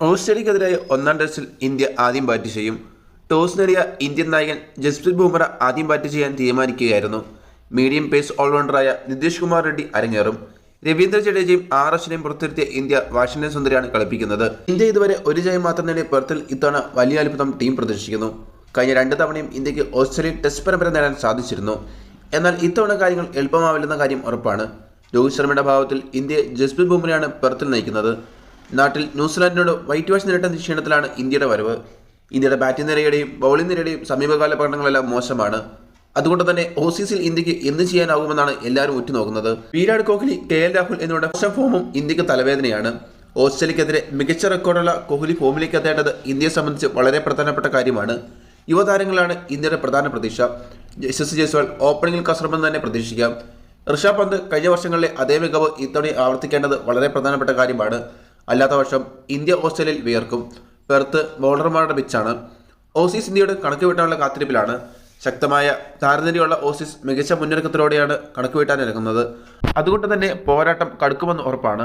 ഓസ്ട്രേലിയക്കെതിരായ ഒന്നാം ടെസ്റ്റിൽ ഇന്ത്യ ആദ്യം ബാറ്റ് ചെയ്യും. ടോസ് നേടിയ ഇന്ത്യൻ നായകൻ ജസ്പ്രീത് ബുംറ ആദ്യം ബാറ്റ് ചെയ്യാൻ തീരുമാനിക്കുകയായിരുന്നു. മീഡിയം പേസ് ഓൾറൗണ്ടറായ നിതീഷ് കുമാർ റെഡ്ഡി അരങ്ങേറും. രവീന്ദ്ര ജഡേജയും അശ്വിനെയും പുറത്തിരുത്തിയ ഇന്ത്യ വാഷിംഗ്ടൺ സുന്ദരിയാണ് കളിപ്പിക്കുന്നത്. ഇന്ത്യ ഇതുവരെ ഒരു ജയം മാത്രം നേടിയ പെർത്തിൽ ഇത്തവണ വലിയ അത്ഭുതം ടീം പ്രതീക്ഷിക്കുന്നു. കഴിഞ്ഞ 2 തവണയും ഇന്ത്യക്ക് ഓസ്ട്രേലിയയിൽ ടെസ്റ്റ് പരമ്പര നേടാൻ സാധിച്ചിരുന്നു. എന്നാൽ ഇത്തവണ കാര്യങ്ങൾ എളുപ്പമാവില്ലെന്ന കാര്യം ഉറപ്പാണ്. രോഹിത് ശർമ്മയുടെ ഭാവത്തിൽ ഇന്ത്യയെ ജസ്പ്രീത് ബുംറയാണ് പെർത്തിൽ നയിക്കുന്നത്. നാട്ടിൽ ന്യൂസിലാൻഡിനോട് വൈറ്റ് വാഷ് നേരിട്ട ക്ഷീണത്തിലാണ് ഇന്ത്യയുടെ വരവ്. ഇന്ത്യയുടെ ബാറ്റിംഗ് നിരയുടെയും ബൗളിംഗ് നിരയുടെയും സമീപകാല പ്രകടനങ്ങളെല്ലാം മോശമാണ്. അതുകൊണ്ട് തന്നെ ഓസീസിൽ ഇന്ത്യക്ക് എന്ത് ചെയ്യാനാകുമെന്നാണ് എല്ലാവരും ഉറ്റുനോക്കുന്നത്. വിരാട് കോഹ്ലി, KL രാഹുൽ എന്നിവരുടെ മോശം ഫോമും ഇന്ത്യക്ക് തലവേദനയാണ്. ഓസ്ട്രേലിയക്കെതിരെ മികച്ച റെക്കോർഡുള്ള കോഹ്ലി ഫോമിലേക്ക് എത്തേണ്ടത് ഇന്ത്യയെ സംബന്ധിച്ച് വളരെ പ്രധാനപ്പെട്ട കാര്യമാണ്. യുവതാരങ്ങളാണ് ഇന്ത്യയുടെ പ്രധാന പ്രതീക്ഷ. യശസ്വി ജയ്സ്വാൾ ഓപ്പണിംഗിൽ കസറുമെന്ന് തന്നെ പ്രതീക്ഷിക്കാം. ഋഷഭ് പന്ത് കഴിഞ്ഞ വർഷങ്ങളിലെ അതേ മികവ് ഇത്തവണ ആവർത്തിക്കേണ്ടത് വളരെ പ്രധാനപ്പെട്ട കാര്യമാണ്. അല്ലാത്ത വർഷം ഇന്ത്യ ഓസ്ട്രേലിയയിൽ വിയർക്കും. പെർത്ത് ബൗളർമാരുടെ പിച്ചാണ്. ഓസീസ് ഇന്ത്യയുടെ കണക്ക് വീട്ടാനുള്ള കാത്തിരിപ്പിലാണ്. ശക്തമായ താരനിരയുള്ള ഓസീസ് മികച്ച മുന്നൊരുക്കത്തിലൂടെയാണ് കണക്ക് വീട്ടാൻ ഇറങ്ങുന്നത്. അതുകൊണ്ട് തന്നെ പോരാട്ടം കടുക്കുമെന്ന് ഉറപ്പാണ്.